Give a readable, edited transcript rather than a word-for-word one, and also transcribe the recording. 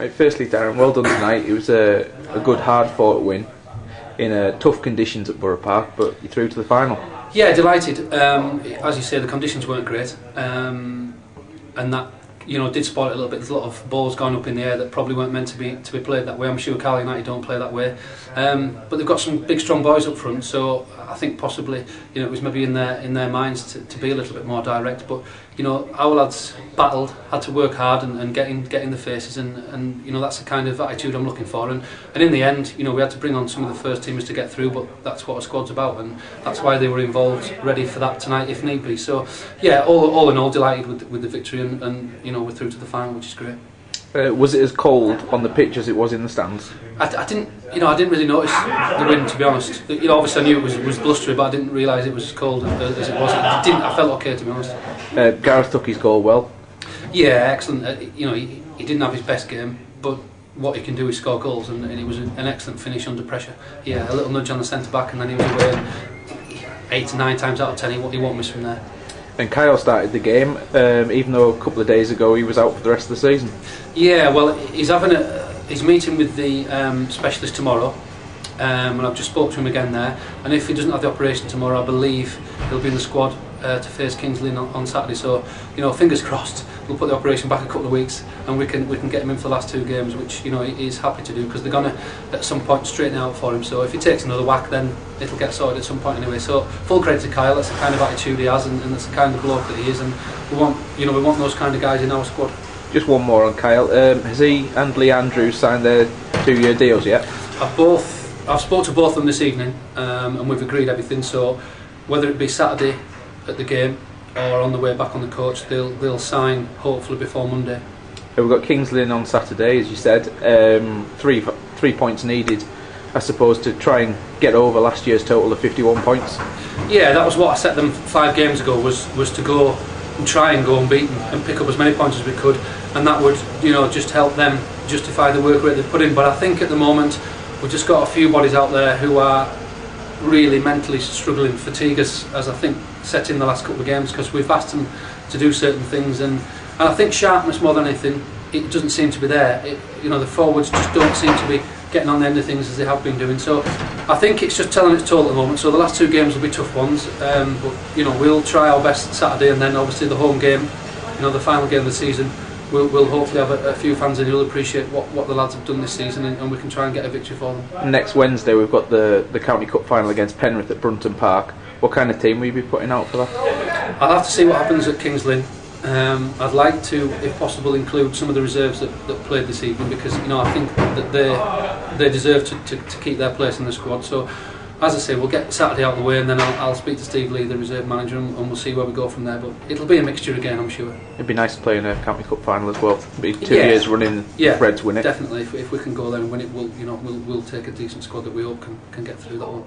Right, firstly, Darren, well done tonight. It was a good, hard-fought win in tough conditions at Borough Park, but you're through to the final. Yeah, delighted. As you say, the conditions weren't great, and that did spoil it a little bit. There's a lot of balls going up in the air that probably weren't meant to be played that way. I'm sure Carlisle United don't play that way, but they've got some big, strong boys up front. So I think possibly it was maybe in their minds to be a little bit more direct. But our lads battled, had to work hard and get in the faces, and that's the kind of attitude I'm looking for. And in the end, we had to bring on some of the first teamers to get through, but that's what a squad's about, and that's why they were involved, ready for that tonight if need be. So yeah, all in all, delighted with the victory, and we're through to the final, which is great. Was it as cold on the pitch as it was in the stands? I didn't really notice the wind, to be honest. Obviously I knew it was blustery, but I didn't realise it was as cold as it was. I felt okay, to be honest. Gareth took his goal well. Yeah, excellent. He didn't have his best game, but what he can do is score goals, and it was an excellent finish under pressure. Yeah, a little nudge on the centre back, and then he was away. 8 to 9 times out of 10, he won't miss from there. And Kyle started the game, even though a couple of days ago he was out for the rest of the season. Yeah, well, he's having he's meeting with the specialist tomorrow, and I've just spoke to him again there. And if he doesn't have the operation tomorrow, I believe he'll be in the squad to face Kingsley on Saturday. So, fingers crossed, we'll put the operation back a couple of weeks, and we can get him in for the last 2 games, which he's happy to do, because they're gonna at some point straighten out for him. So if he takes another whack, then it'll get sorted at some point anyway. So full credit to Kyle. That's the kind of attitude he has, and that's the kind of bloke that he is, and we want those kind of guys in our squad. Just one more on Kyle. Has he and Lee Andrews signed their 2-year deals yet? I've spoke to both of them this evening, and we've agreed everything. So whether it be Saturday at the game or on the way back on the coach, they'll sign hopefully before Monday. We've got Kingsley in on Saturday, as you said. 3 points needed, I suppose, to try and get over last year's total of 51 points. Yeah, that was what I set them 5 games ago, was to go and try and go unbeaten and pick up as many points as we could, and that would just help them justify the work rate they've put in. But I think at the moment we've just got a few bodies out there who are really mentally struggling, fatigue as I think set in the last couple of games, because we've asked them to do certain things, and I think sharpness more than anything, it doesn't seem to be there. The forwards just don't seem to be getting on the end of things as they have been doing. So I think it's just telling its toll at the moment. So the last 2 games will be tough ones, but we'll try our best Saturday, and then obviously the home game, the final game of the season, we'll hopefully have a few fans in who'll appreciate what the lads have done this season, and we can try and get a victory for them. Next Wednesday we've got the County Cup final against Penrith at Brunton Park. What kind of team will you be putting out for that? I'll have to see what happens at Kings Lynn. I'd like to, if possible, include some of the reserves that played this evening, because I think that they deserve to keep their place in the squad. So as I say, we'll get Saturday out of the way, and then I'll speak to Steve Lee, the reserve manager, and we'll see where we go from there. But it'll be a mixture again, I'm sure. It'd be nice to play in a County Cup final as well. It'll be 2 years running, Reds win it. Definitely. If we can go there and win it, we'll take a decent squad that we hope can get through that one.